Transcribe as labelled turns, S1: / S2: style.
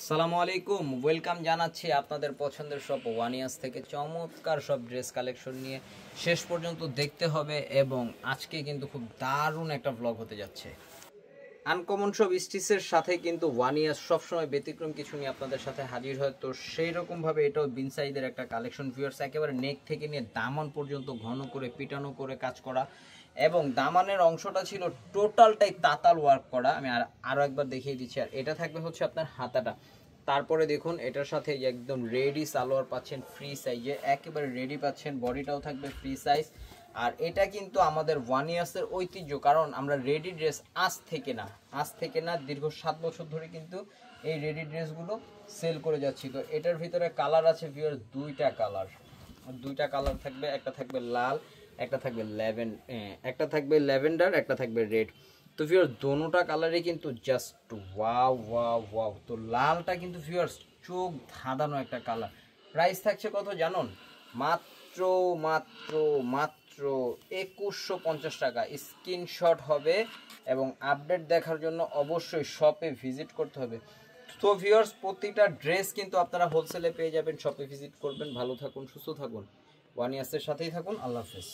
S1: আসসালামু আলাইকুম, ওয়েলকাম জানাচ্ছি আপনাদের পছন্দের শপ ওয়ানিয়াস থেকে চমৎকার সব ড্রেস কালেকশন নিয়ে শেষ পর্যন্ত দেখতে হবে। এবং আজকে কিন্তু খুব দারুণ একটা ব্লগ হতে যাচ্ছে। আনকমন সব স্টিচের সাথে কিন্তু ওয়ানিয়াস সবসময় ব্যতিক্রম কিছু নিয়ে আপনাদের সাথে হাজির হয়। তো সেই রকমভাবে এটাও বিন সাইজের একটা কালেকশন ভিউয়ার্স, একেবারে নেক থেকে নিয়ে দামান পর্যন্ত ঘন করে পিটানো করে কাজ করা, এবং দামানের অংশটা ছিল টোটালটাই তাতাল ওয়ার্ক করা। আমি আরও একবার দেখিয়ে দিচ্ছি। আর এটা থাকবে হচ্ছে আপনার হাতাটা। তারপরে দেখুন এটার সাথে একদম রেডি সালোয়ার পাচ্ছেন ফ্রি সাইজে, একেবারে রেডি পাচ্ছেন। বডিটাও থাকবে ফ্রি সাইজ। আর এটা কিন্তু আমাদের ওয়ানিয়াসের ঐতিহ্য, কারণ আমরা রেডি ড্রেস আজ থেকে না দীর্ঘ 7 বছর ধরে কিন্তু এই রেডি ড্রেসগুলো সেল করে যাচ্ছি। তো এটার ভিতরে কালার আছে ভিউয়ার, দুইটা কালার থাকবে। একটা থাকবে লাল, একটা থাকবে ল্যাভেন্ডার, একটা থাকবে রেড। তো ভিউয়ার্স দোনোটা কালারই কিন্তু জাস্ট ওয়াও ওয়াও ওয়াও। তো লালটা কিন্তু ভিউয়ার্স চোখ ধাঁধানো একটা কালার। প্রাইস থাকছে কত জানুন? মাত্র মাত্র মাত্র 2150 টাকা। স্ক্রিনশট হবে এবং আপডেট দেখার জন্য অবশ্যই শপে ভিজিট করতে হবে। তো ভিউয়ার্স প্রতিটা ড্রেস কিন্তু আপনারা হোলসেলে পেয়ে যাবেন, শপে ভিজিট করবেন। ভালো থাকুন, সুস্থ থাকুন, ওয়ানিয়াসের সাথেই থাকুন। আল্লাহ হাফেজ।